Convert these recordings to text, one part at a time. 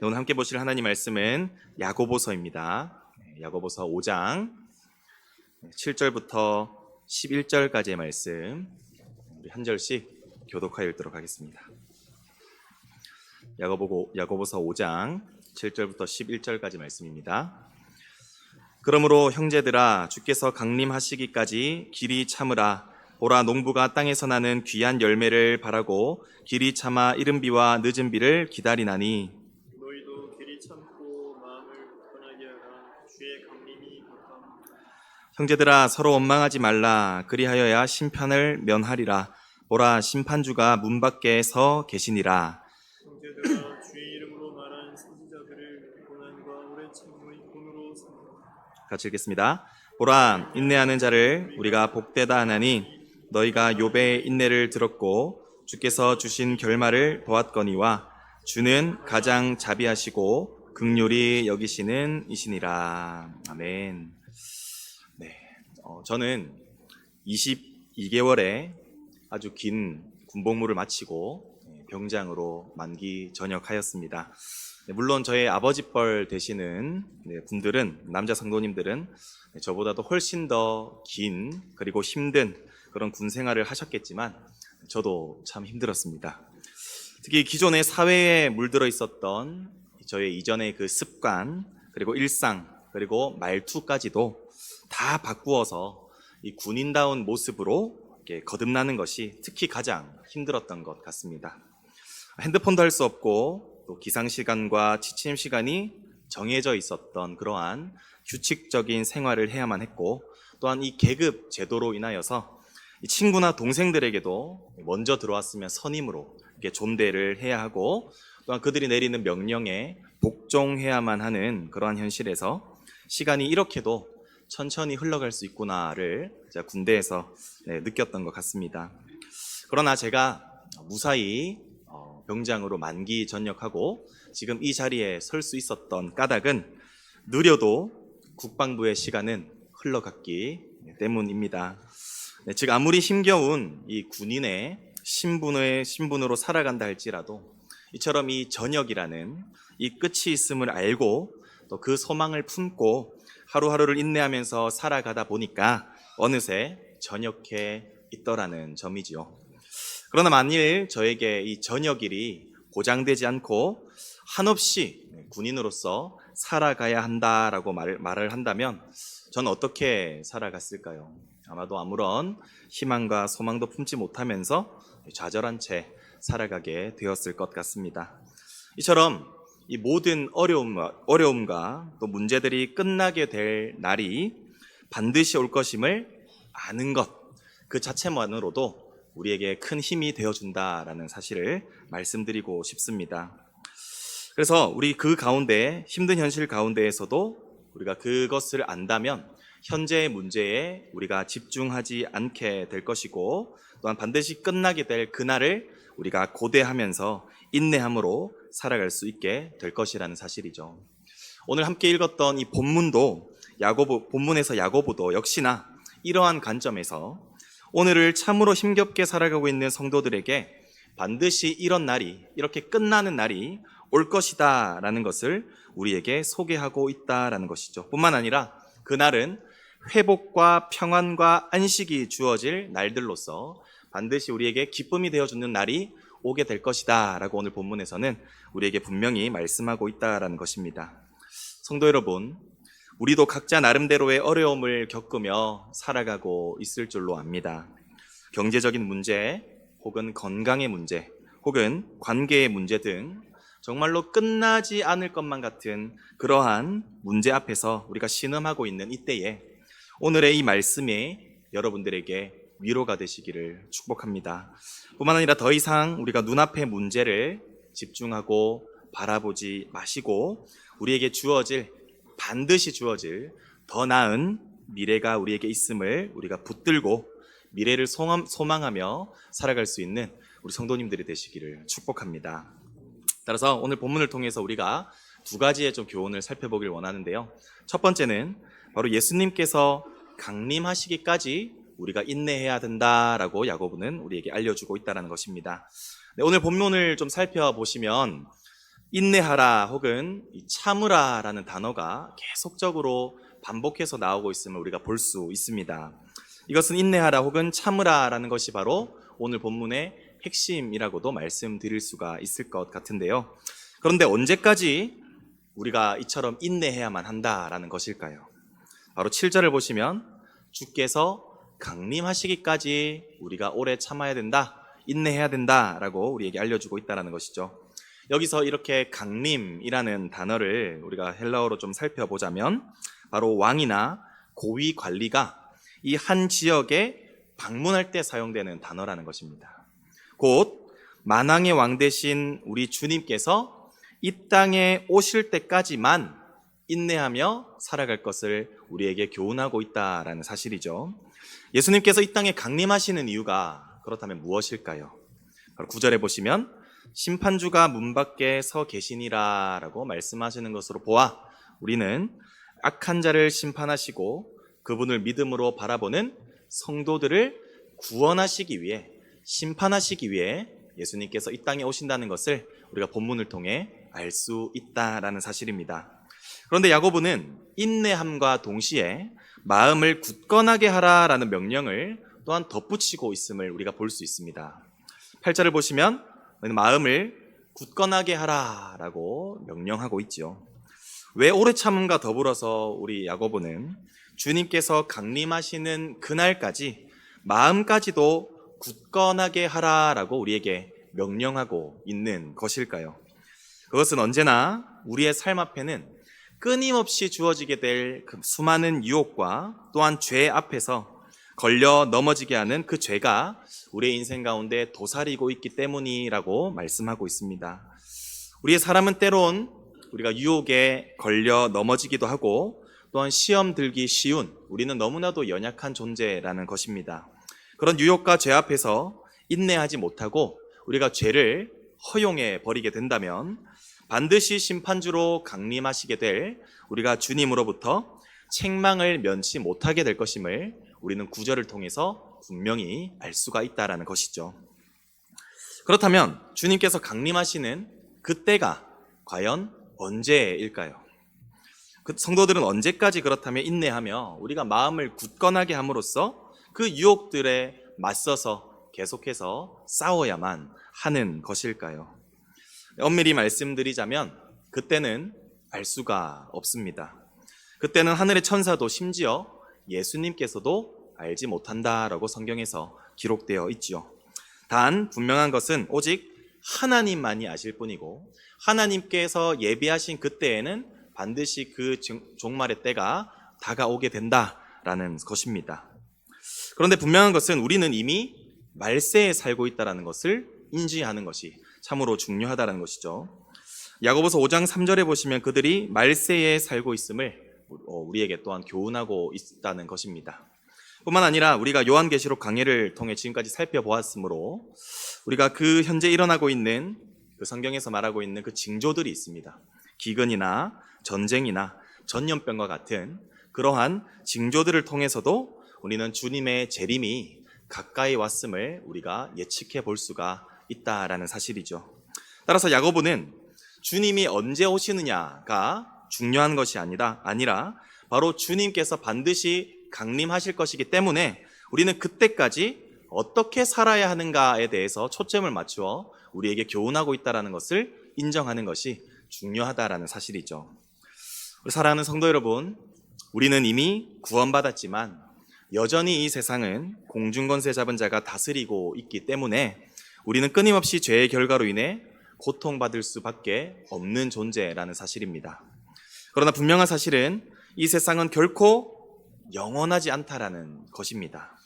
오늘 함께 보실 하나님 말씀은 야고보서입니다. 야고보서 5장 7절부터 11절까지의 말씀, 우리 한 절씩 교독하여 읽도록 하겠습니다. 야고보서 5장 7절부터 11절까지 말씀입니다. 그러므로 형제들아, 주께서 강림하시기까지 길이 참으라. 보라, 농부가 땅에서 나는 귀한 열매를 바라고 길이 참아 이른 비와 늦은 비를 기다리나니 너희도 길이 참고 마음을 굳건하게 하라. 주의 강림이 가까우니라. 형제들아, 서로 원망하지 말라. 그리하여야 심판을 면하리라. 보라, 심판주가 문 밖에 서 계시니라. 형제들아, 주의 이름으로 말한 선지자들을 고난과 오래 참음의 본으로 삼으라. 같이 읽겠습니다. 보라, 인내하는 자를 우리가 복되다 하나니 너희가 욥의 인내를 들었고 주께서 주신 결말을 보았거니와 주는 가장 자비하시고 긍휼히 여기시는 이시니라. 아멘. 네, 저는 22개월에 아주 긴 군복무를 마치고 병장으로 만기 전역하였습니다. 물론 저의 아버지뻘 되시는 분들은, 남자 성도님들은 저보다도 훨씬 더 긴 그리고 힘든 그런 군 생활을 하셨겠지만 저도 참 힘들었습니다. 특히 기존의 사회에 물들어 있었던 저의 이전의 그 습관, 그리고 일상, 그리고 말투까지도 다 바꾸어서 이 군인다운 모습으로 이렇게 거듭나는 것이 특히 가장 힘들었던 것 같습니다. 핸드폰도 할 수 없고 또 기상시간과 취침시간이 정해져 있었던 그러한 규칙적인 생활을 해야만 했고, 또한 이 계급 제도로 인하여서 이 친구나 동생들에게도 먼저 들어왔으면 선임으로 이렇게 존대를 해야 하고, 또한 그들이 내리는 명령에 복종해야만 하는 그러한 현실에서 시간이 이렇게도 천천히 흘러갈 수 있구나를 제가 군대에서 느꼈던 것 같습니다. 그러나 제가 무사히 병장으로 만기 전역하고 지금 이 자리에 설 수 있었던 까닭은 느려도 국방부의 시간은 흘러갔기 때문입니다. 즉 아무리 힘겨운 이 군인의 신분으로 살아간다 할지라도 이처럼 이 전역이라는 이 끝이 있음을 알고 또 그 소망을 품고 하루하루를 인내하면서 살아가다 보니까 어느새 전역해 있더라는 점이지요. 그러나 만일 저에게 이 전역일이 보장되지 않고 한없이 군인으로서 살아가야 한다라고 말을 한다면 저는 어떻게 살아갔을까요? 아마도 아무런 희망과 소망도 품지 못하면서 좌절한 채 살아가게 되었을 것 같습니다. 이처럼 이 모든 어려움과 또 문제들이 끝나게 될 날이 반드시 올 것임을 아는 것, 그 자체만으로도 우리에게 큰 힘이 되어준다라는 사실을 말씀드리고 싶습니다. 그래서 우리 그 가운데, 힘든 현실 가운데에서도 우리가 그것을 안다면 현재의 문제에 우리가 집중하지 않게 될 것이고, 또한 반드시 끝나게 될 그날을 우리가 고대하면서 인내함으로 살아갈 수 있게 될 것이라는 사실이죠. 오늘 함께 읽었던 이 본문에서 야고보도 역시나 이러한 관점에서 오늘을 참으로 힘겹게 살아가고 있는 성도들에게 반드시 이런 날이, 이렇게 끝나는 날이 올 것이다 라는 것을 우리에게 소개하고 있다라는 것이죠. 뿐만 아니라 그날은 회복과 평안과 안식이 주어질 날들로서 반드시 우리에게 기쁨이 되어주는 날이 오게 될 것이다 라고 오늘 본문에서는 우리에게 분명히 말씀하고 있다라는 것입니다. 성도 여러분, 우리도 각자 나름대로의 어려움을 겪으며 살아가고 있을 줄로 압니다. 경제적인 문제, 혹은 건강의 문제, 혹은 관계의 문제 등 정말로 끝나지 않을 것만 같은 그러한 문제 앞에서 우리가 신음하고 있는 이때에 오늘의 이 말씀이 여러분들에게 위로가 되시기를 축복합니다. 뿐만 아니라 더 이상 우리가 눈앞의 문제를 집중하고 바라보지 마시고 우리에게 반드시 주어질 더 나은 미래가 우리에게 있음을 우리가 붙들고 미래를 소망하며 살아갈 수 있는 우리 성도님들이 되시기를 축복합니다. 따라서 오늘 본문을 통해서 우리가 두 가지의 좀 교훈을 살펴보길 원하는데요. 첫 번째는 바로 예수님께서 강림하시기까지 우리가 인내해야 된다라고 야고보는 우리에게 알려주고 있다는 것입니다. 오늘 본문을 좀 살펴보시면 인내하라 혹은 이 참으라라는 단어가 계속적으로 반복해서 나오고 있음을 우리가 볼 수 있습니다. 이것은 인내하라 혹은 참으라라는 것이 바로 오늘 본문의 핵심이라고도 말씀드릴 수가 있을 것 같은데요. 그런데 언제까지 우리가 이처럼 인내해야만 한다라는 것일까요? 바로 7절을 보시면 주께서 강림하시기까지 우리가 오래 참아야 된다, 인내해야 된다라고 우리에게 알려주고 있다는 것이죠. 여기서 이렇게 강림이라는 단어를 우리가 헬라어로 좀 살펴보자면 바로 왕이나 고위 관리가 이 한 지역에 방문할 때 사용되는 단어라는 것입니다. 곧 만왕의 왕 되신 우리 주님께서 이 땅에 오실 때까지만 인내하며 살아갈 것을 우리에게 교훈하고 있다라는 사실이죠. 예수님께서 이 땅에 강림하시는 이유가 그렇다면 무엇일까요? 바로 9절에 보시면 심판주가 문 밖에 서 계시니라 라고 말씀하시는 것으로 보아 우리는 악한 자를 심판하시고 그분을 믿음으로 바라보는 성도들을 구원하시기 위해, 심판하시기 위해 예수님께서 이 땅에 오신다는 것을 우리가 본문을 통해 알 수 있다라는 사실입니다. 그런데 야고보는 인내함과 동시에 마음을 굳건하게 하라라는 명령을 또한 덧붙이고 있음을 우리가 볼 수 있습니다. 8절을 보시면 마음을 굳건하게 하라라고 명령하고 있죠. 왜 오래 참음과 더불어서 우리 야고보는 주님께서 강림하시는 그날까지 마음까지도 굳건하게 하라라고 우리에게 명령하고 있는 것일까요? 그것은 언제나 우리의 삶 앞에는 끊임없이 주어지게 될 그 수많은 유혹과 또한 죄 앞에서 걸려 넘어지게 하는 그 죄가 우리의 인생 가운데 도사리고 있기 때문이라고 말씀하고 있습니다. 우리의 사람은 때론 우리가 유혹에 걸려 넘어지기도 하고 또한 시험 들기 쉬운, 우리는 너무나도 연약한 존재라는 것입니다. 그런 유혹과 죄 앞에서 인내하지 못하고 우리가 죄를 허용해 버리게 된다면 반드시 심판주로 강림하시게 될 우리가 주님으로부터 책망을 면치 못하게 될 것임을 우리는 구절을 통해서 분명히 알 수가 있다는 것이죠. 그렇다면 주님께서 강림하시는 그때가 과연 언제일까요? 그 성도들은 언제까지 그렇다면 인내하며 우리가 마음을 굳건하게 함으로써 그 유혹들에 맞서서 계속해서 싸워야만 하는 것일까요? 엄밀히 말씀드리자면 그때는 알 수가 없습니다. 그때는 하늘의 천사도 심지어 예수님께서도 알지 못한다라고 성경에서 기록되어 있죠. 단 분명한 것은 오직 하나님만이 아실 뿐이고 하나님께서 예비하신 그때에는 반드시 그 종말의 때가 다가오게 된다라는 것입니다. 그런데 분명한 것은 우리는 이미 말세에 살고 있다는 것을 인지하는 것이 참으로 중요하다는 것이죠. 야고보서 5장 3절에 보시면 그들이 말세에 살고 있음을 우리에게 또한 교훈하고 있다는 것입니다. 뿐만 아니라 우리가 요한계시록 강해를 통해 지금까지 살펴보았으므로 우리가 그 현재 일어나고 있는 그 성경에서 말하고 있는 그 징조들이 있습니다. 기근이나 전쟁이나 전염병과 같은 그러한 징조들을 통해서도 우리는 주님의 재림이 가까이 왔음을 우리가 예측해 볼 수가 있다라는 사실이죠. 따라서 야고보는 주님이 언제 오시느냐가 중요한 것이 아니라 바로 주님께서 반드시 강림하실 것이기 때문에 우리는 그때까지 어떻게 살아야 하는가에 대해서 초점을 맞추어 우리에게 교훈하고 있다는 것을 인정하는 것이 중요하다라는 사실이죠. 우리 사랑하는 성도 여러분, 우리는 이미 구원받았지만 여전히 이 세상은 공중권세 잡은 자가 다스리고 있기 때문에 우리는 끊임없이 죄의 결과로 인해 고통받을 수밖에 없는 존재라는 사실입니다. 그러나 분명한 사실은 이 세상은 결코 영원하지 않다라는 것입니다.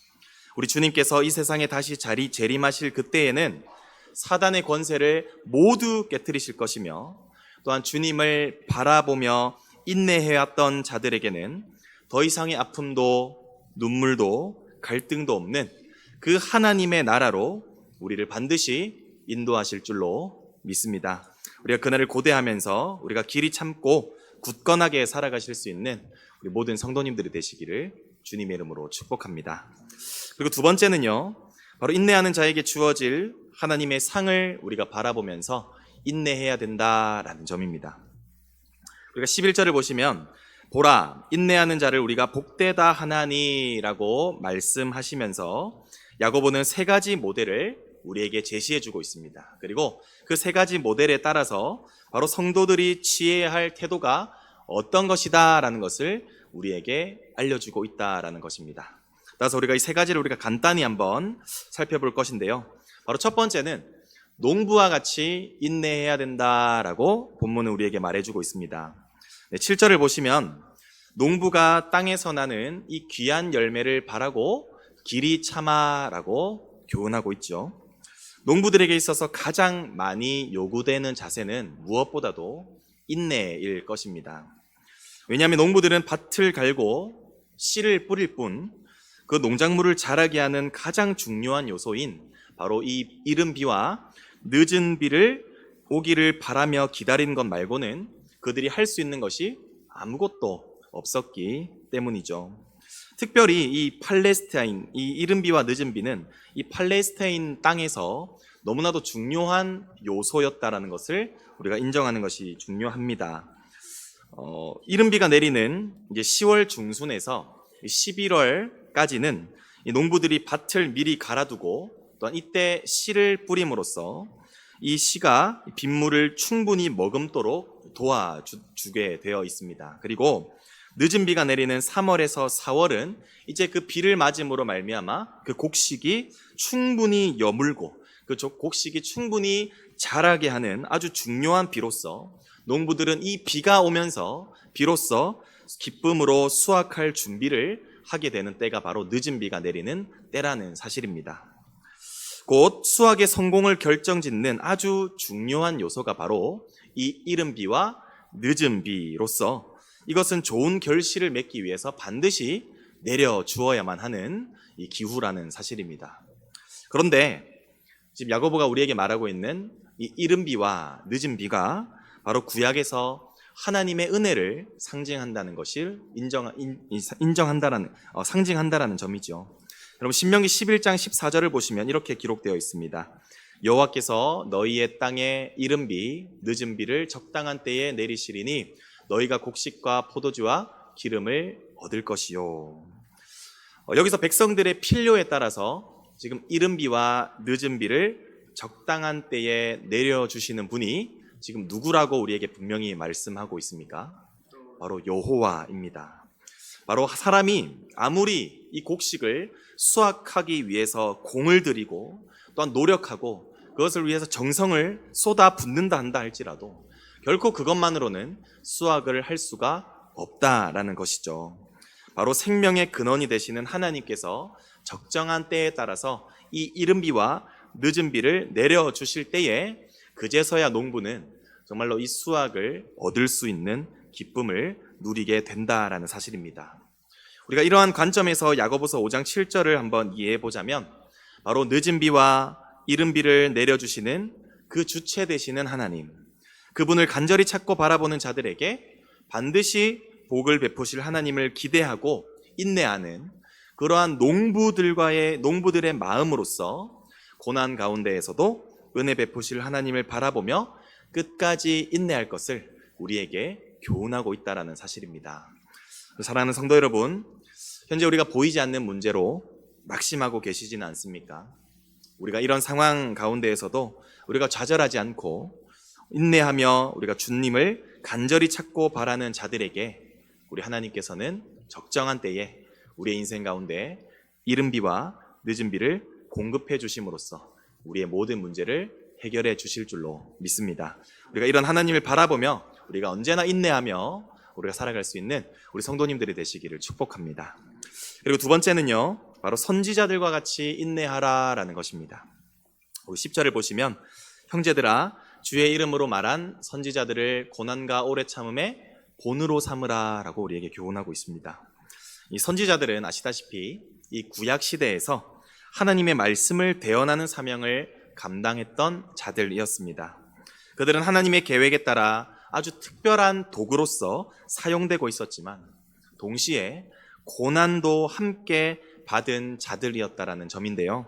우리 주님께서 이 세상에 다시 재림하실 그때에는 사단의 권세를 모두 깨트리실 것이며 또한 주님을 바라보며 인내해왔던 자들에게는 더 이상의 아픔도 눈물도 갈등도 없는 그 하나님의 나라로 우리를 반드시 인도하실 줄로 믿습니다. 우리가 그날을 고대하면서 우리가 길이 참고 굳건하게 살아가실 수 있는 우리 모든 성도님들이 되시기를 주님의 이름으로 축복합니다. 그리고 두 번째는요, 바로 인내하는 자에게 주어질 하나님의 상을 우리가 바라보면서 인내해야 된다라는 점입니다. 우리가 11절을 보시면 보라 인내하는 자를 우리가 복되다 하나니라고 말씀하시면서 야고보는 세 가지 모델을 우리에게 제시해 주고 있습니다. 그리고 그 세 가지 모델에 따라서 바로 성도들이 취해야 할 태도가 어떤 것이다 라는 것을 우리에게 알려주고 있다라는 것입니다. 따라서 우리가 이 세 가지를 우리가 간단히 한번 살펴볼 것인데요. 바로 첫 번째는 농부와 같이 인내해야 된다라고 본문은 우리에게 말해주고 있습니다. 7절을 보시면 농부가 땅에서 나는 이 귀한 열매를 바라고 길이 참아라고 교훈하고 있죠. 농부들에게 있어서 가장 많이 요구되는 자세는 무엇보다도 인내일 것입니다. 왜냐하면 농부들은 밭을 갈고 씨를 뿌릴 뿐 그 농작물을 자라게 하는 가장 중요한 요소인 바로 이 이른 비와 늦은 비를 오기를 바라며 기다리는 것 말고는 그들이 할 수 있는 것이 아무것도 없었기 때문이죠. 특별히 이 팔레스타인, 이 이른 비와 늦은 비는 이 팔레스타인 땅에서 너무나도 중요한 요소였다라는 것을 우리가 인정하는 것이 중요합니다. 이른 비가 내리는 이제 10월 중순에서 11월까지는 이 농부들이 밭을 미리 갈아두고 또한 이때 씨를 뿌림으로써 이 씨가 빗물을 충분히 머금도록 도와주게 되어 있습니다. 그리고 늦은 비가 내리는 3월에서 4월은 이제 그 비를 맞음으로 말미암아 그 곡식이 충분히 여물고 그 곡식이 충분히 자라게 하는 아주 중요한 비로서 농부들은 이 비가 오면서 비로소 기쁨으로 수확할 준비를 하게 되는 때가 바로 늦은 비가 내리는 때라는 사실입니다. 곧 수확의 성공을 결정짓는 아주 중요한 요소가 바로 이 이른 비와 늦은 비로서 이것은 좋은 결실을 맺기 위해서 반드시 내려주어야만 하는 이 기후라는 사실입니다. 그런데 지금 야고보가 우리에게 말하고 있는 이 이른 비와 늦은 비가 바로 구약에서 하나님의 은혜를 상징한다는 것을 상징한다라는 점이죠. 여러분 신명기 11장 14절을 보시면 이렇게 기록되어 있습니다. 여호와께서 너희의 땅에 이른 비, 늦은 비를 적당한 때에 내리시리니 너희가 곡식과 포도주와 기름을 얻을 것이요. 여기서 백성들의 필요에 따라서 지금 이른 비와 늦은 비를 적당한 때에 내려주시는 분이 지금 누구라고 우리에게 분명히 말씀하고 있습니까? 바로 여호와입니다. 바로 사람이 아무리 이 곡식을 수확하기 위해서 공을 들이고 또한 노력하고 그것을 위해서 정성을 쏟아 붓는다 한다 할지라도 결코 그것만으로는 수확을 할 수가 없다라는 것이죠. 바로 생명의 근원이 되시는 하나님께서 적정한 때에 따라서 이 이른 비와 늦은 비를 내려주실 때에 그제서야 농부는 정말로 이 수확을 얻을 수 있는 기쁨을 누리게 된다라는 사실입니다. 우리가 이러한 관점에서 야고보서 5장 7절을 한번 이해해 보자면 바로 늦은 비와 이른 비를 내려주시는 그 주체 되시는 하나님, 그분을 간절히 찾고 바라보는 자들에게 반드시 복을 베푸실 하나님을 기대하고 인내하는 그러한 농부들의 마음으로서 고난 가운데에서도 은혜 베푸실 하나님을 바라보며 끝까지 인내할 것을 우리에게 교훈하고 있다는 사실입니다. 사랑하는 성도 여러분, 현재 우리가 보이지 않는 문제로 낙심하고 계시지는 않습니까? 우리가 이런 상황 가운데에서도 우리가 좌절하지 않고 인내하며 우리가 주님을 간절히 찾고 바라는 자들에게 우리 하나님께서는 적정한 때에 우리의 인생 가운데 이른 비와 늦은 비를 공급해 주심으로써 우리의 모든 문제를 해결해 주실 줄로 믿습니다. 우리가 이런 하나님을 바라보며 우리가 언제나 인내하며 우리가 살아갈 수 있는 우리 성도님들이 되시기를 축복합니다. 그리고 두 번째는요, 바로 선지자들과 같이 인내하라라는 것입니다. 우리 10절을 보시면 형제들아 주의 이름으로 말한 선지자들을 고난과 오래 참음에 본으로 삼으라라고 우리에게 교훈하고 있습니다. 이 선지자들은 아시다시피 이 구약 시대에서 하나님의 말씀을 대언하는 사명을 감당했던 자들이었습니다. 그들은 하나님의 계획에 따라 아주 특별한 도구로서 사용되고 있었지만 동시에 고난도 함께 받은 자들이었다라는 점인데요.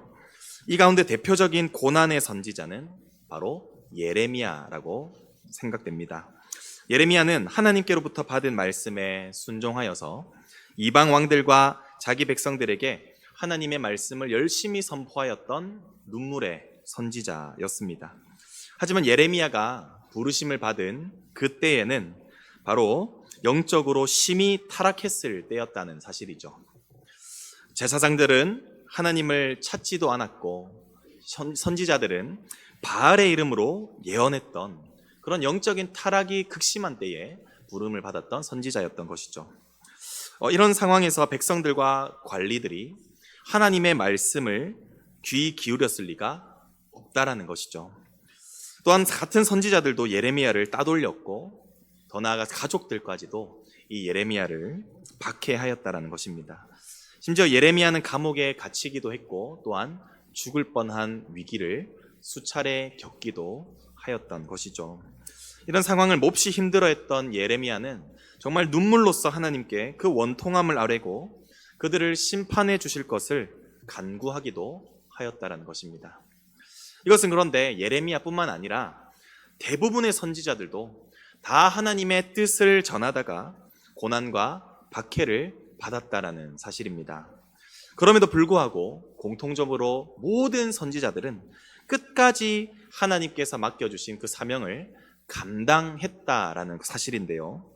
이 가운데 대표적인 고난의 선지자는 바로 예레미야라고 생각됩니다. 예레미야는 하나님께로부터 받은 말씀에 순종하여서 이방 왕들과 자기 백성들에게 하나님의 말씀을 열심히 선포하였던 눈물의 선지자였습니다. 하지만 예레미야가 부르심을 받은 그때에는 바로 영적으로 심히 타락했을 때였다는 사실이죠. 제사장들은 하나님을 찾지도 않았고 선지자들은 바알의 이름으로 예언했던 그런 영적인 타락이 극심한 때에 부름을 받았던 선지자였던 것이죠. 이런 상황에서 백성들과 관리들이 하나님의 말씀을 귀 기울였을 리가 없다라는 것이죠. 또한 같은 선지자들도 예레미야를 따돌렸고 더 나아가 가족들까지도 이 예레미야를 박해하였다라는 것입니다. 심지어 예레미야는 감옥에 갇히기도 했고 또한 죽을 뻔한 위기를 수차례 겪기도 하였던 것이죠. 이런 상황을 몹시 힘들어했던 예레미야는 정말 눈물로써 하나님께 그 원통함을 아뢰고 그들을 심판해 주실 것을 간구하기도 하였다라는 것입니다. 이것은 그런데 예레미야뿐만 아니라 대부분의 선지자들도 다 하나님의 뜻을 전하다가 고난과 박해를 받았다라는 사실입니다. 그럼에도 불구하고 공통적으로 모든 선지자들은 끝까지 하나님께서 맡겨주신 그 사명을 감당했다라는 사실인데요.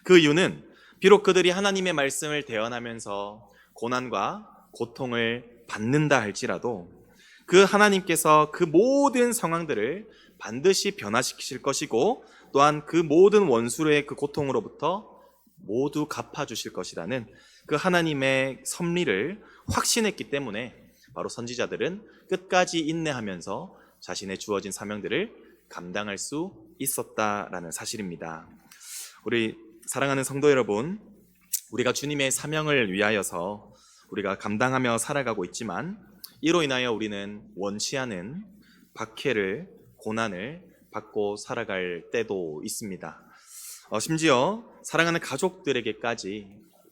그 이유는 비록 그들이 하나님의 말씀을 대언하면서 고난과 고통을 받는다 할지라도 그 하나님께서 그 모든 상황들을 반드시 변화시키실 것이고 또한 그 모든 원수의 그 고통으로부터 모두 갚아주실 것이라는 그 하나님의 섭리를 확신했기 때문에 바로 선지자들은 끝까지 인내하면서 자신의 주어진 사명들을 감당할 수 있었다라는 사실입니다. 우리 사랑하는 성도 여러분, 우리가 주님의 사명을 위하여서 우리가 감당하며 살아가고 있지만 이로 인하여 우리는 원치 않은 박해를, 고난을 받고 살아갈 때도 있습니다. 심지어 사랑하는 가족들에게까지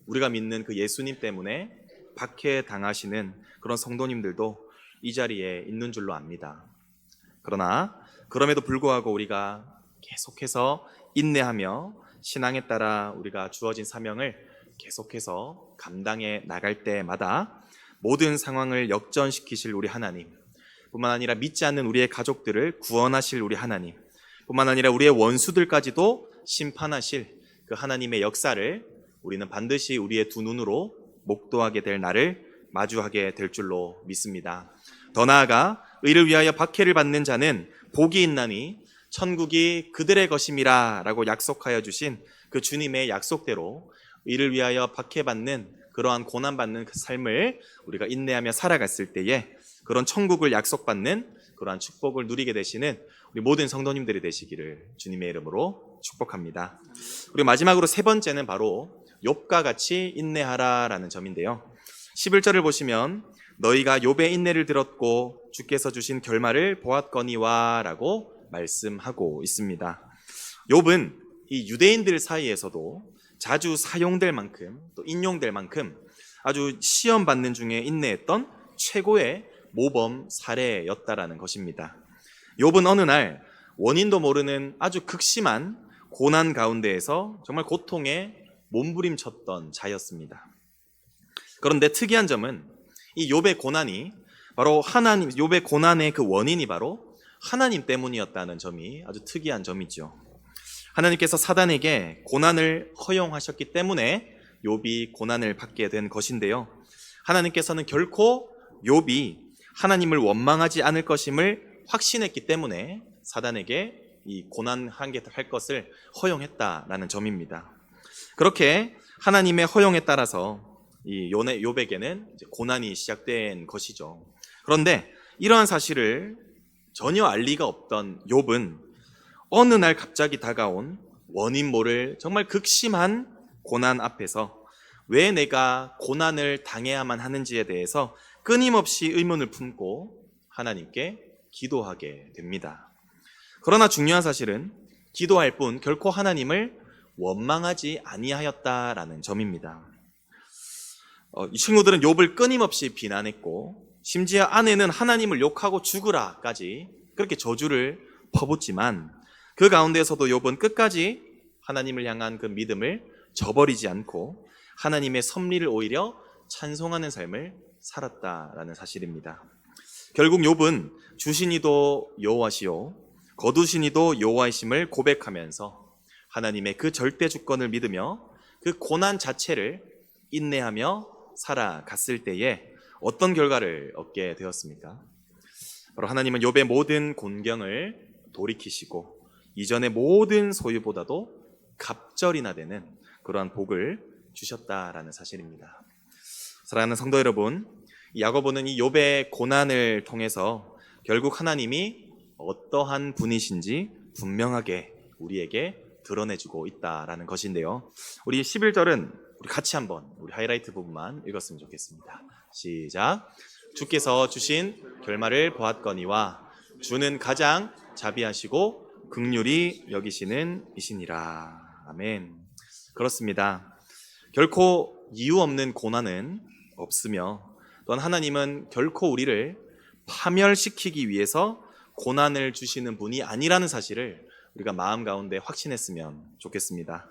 우리가 믿는 그 예수님 때문에 박해 당하시는 그런 성도님들도 이 자리에 있는 줄로 압니다. 그러나 그럼에도 불구하고 우리가 계속해서 인내하며 신앙에 따라 우리가 주어진 사명을 계속해서 감당해 나갈 때마다 모든 상황을 역전시키실 우리 하나님, 뿐만 아니라 믿지 않는 우리의 가족들을 구원하실 우리 하나님, 뿐만 아니라 우리의 원수들까지도 심판하실 그 하나님의 역사를 우리는 반드시 우리의 두 눈으로 목도하게 될 날을 마주하게 될 줄로 믿습니다. 더 나아가 의를 위하여 박해를 받는 자는 복이 있나니 천국이 그들의 것임이라 라고 약속하여 주신 그 주님의 약속대로 의를 위하여 박해받는 그러한 고난받는 그 삶을 우리가 인내하며 살아갔을 때에 그런 천국을 약속받는 그러한 축복을 누리게 되시는 우리 모든 성도님들이 되시기를 주님의 이름으로 축복합니다. 그리고 마지막으로 세 번째는 바로 욥과 같이 인내하라라는 점인데요. 11절을 보시면 너희가 욥의 인내를 들었고 주께서 주신 결말을 보았거니와 라고 말씀하고 있습니다. 욥은 이 유대인들 사이에서도 자주 사용될 만큼 또 인용될 만큼 아주 시험받는 중에 인내했던 최고의 모범 사례였다라는 것입니다. 욥은 어느 날 원인도 모르는 아주 극심한 고난 가운데에서 정말 고통에 몸부림쳤던 자였습니다. 그런데 특이한 점은 이 욥의 고난이 바로 하나님, 욥의 고난의 그 원인이 바로 하나님 때문이었다는 점이 아주 특이한 점이죠. 하나님께서 사단에게 고난을 허용하셨기 때문에 욥이 고난을 받게 된 것인데요. 하나님께서는 결코 욥이 하나님을 원망하지 않을 것임을 확신했기 때문에 사단에게 이 고난하게 할 것을 허용했다라는 점입니다. 그렇게 하나님의 허용에 따라서 이 욥에게는 이제 고난이 시작된 것이죠. 그런데 이러한 사실을 전혀 알 리가 없던 욥은 어느 날 갑자기 다가온 원인 모를 정말 극심한 고난 앞에서 왜 내가 고난을 당해야만 하는지에 대해서 끊임없이 의문을 품고 하나님께 기도하게 됩니다. 그러나 중요한 사실은 기도할 뿐 결코 하나님을 원망하지 아니하였다라는 점입니다. 이 친구들은 욥을 끊임없이 비난했고 심지어 아내는 하나님을 욕하고 죽으라까지 그렇게 저주를 퍼붓지만 그 가운데서도 욥은 끝까지 하나님을 향한 그 믿음을 저버리지 않고 하나님의 섭리를 오히려 찬송하는 삶을 살았다라는 사실입니다. 결국 욥은 주시니도 여호와시요 거두시니도 여호와이심을 고백하면서 하나님의 그 절대 주권을 믿으며 그 고난 자체를 인내하며 살아갔을 때에 어떤 결과를 얻게 되었습니까? 바로 하나님은 욥의 모든 곤경을 돌이키시고 이전의 모든 소유보다도 갑절이나 되는 그러한 복을 주셨다라는 사실입니다. 사랑하는 성도 여러분, 야고보는 이 욥의 고난을 통해서 결국 하나님이 어떠한 분이신지 분명하게 우리에게 드러내주고 있다라는 것인데요. 우리 11절은 우리 같이 한번 우리 하이라이트 부분만 읽었으면 좋겠습니다. 시작. 주께서 주신 결말을 보았거니와 주는 가장 자비하시고 긍휼히 여기시는 이시니라. 아멘. 그렇습니다. 결코 이유 없는 고난은 없으며 또한 하나님은 결코 우리를 파멸시키기 위해서 고난을 주시는 분이 아니라는 사실을 우리가 마음 가운데 확신했으면 좋겠습니다.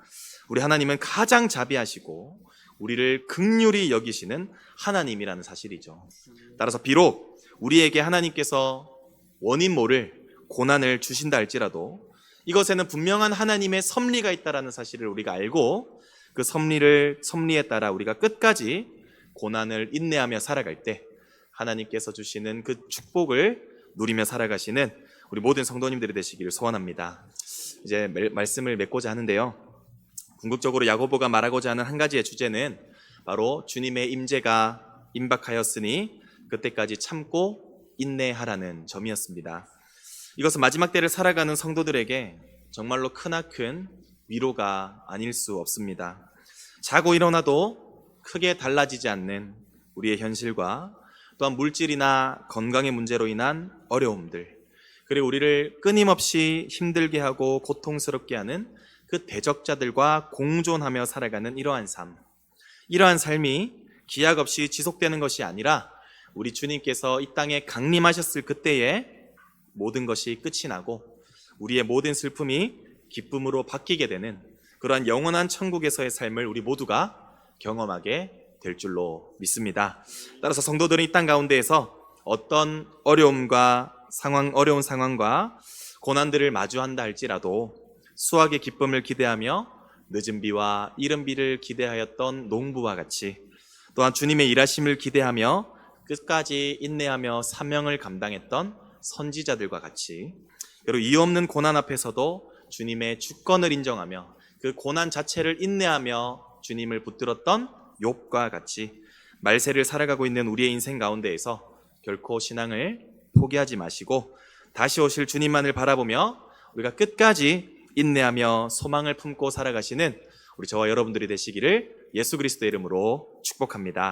우리 하나님은 가장 자비하시고 우리를 긍휼히 여기시는 하나님이라는 사실이죠. 따라서 비록 우리에게 하나님께서 원인 모를 고난을 주신다 할지라도 이것에는 분명한 하나님의 섭리가 있다는 사실을 우리가 알고 그 섭리에 따라 우리가 끝까지 고난을 인내하며 살아갈 때 하나님께서 주시는 그 축복을 누리며 살아가시는 우리 모든 성도님들이 되시기를 소원합니다. 이제 말씀을 맺고자 하는데요. 궁극적으로 야고보가 말하고자 하는 한 가지의 주제는 바로 주님의 임재가 임박하였으니 그때까지 참고 인내하라는 점이었습니다. 이것은 마지막 때를 살아가는 성도들에게 정말로 크나큰 위로가 아닐 수 없습니다. 자고 일어나도 크게 달라지지 않는 우리의 현실과 또한 물질이나 건강의 문제로 인한 어려움들, 그리고 우리를 끊임없이 힘들게 하고 고통스럽게 하는 그 대적자들과 공존하며 살아가는 이러한 삶, 이러한 삶이 기약 없이 지속되는 것이 아니라 우리 주님께서 이 땅에 강림하셨을 그때에 모든 것이 끝이 나고 우리의 모든 슬픔이 기쁨으로 바뀌게 되는 그러한 영원한 천국에서의 삶을 우리 모두가 경험하게 될 줄로 믿습니다. 따라서 성도들은 이 땅 가운데에서 어떤 어려운 상황과 고난들을 마주한다 할지라도 수확의 기쁨을 기대하며 늦은 비와 이른 비를 기대하였던 농부와 같이 또한 주님의 일하심을 기대하며 끝까지 인내하며 사명을 감당했던 선지자들과 같이 그리고 이유 없는 고난 앞에서도 주님의 주권을 인정하며 그 고난 자체를 인내하며 주님을 붙들었던 욥과 같이 말세를 살아가고 있는 우리의 인생 가운데에서 결코 신앙을 포기하지 마시고 다시 오실 주님만을 바라보며 우리가 끝까지 인내하며 소망을 품고 살아가시는 우리 저와 여러분들이 되시기를 예수 그리스도의 이름으로 축복합니다.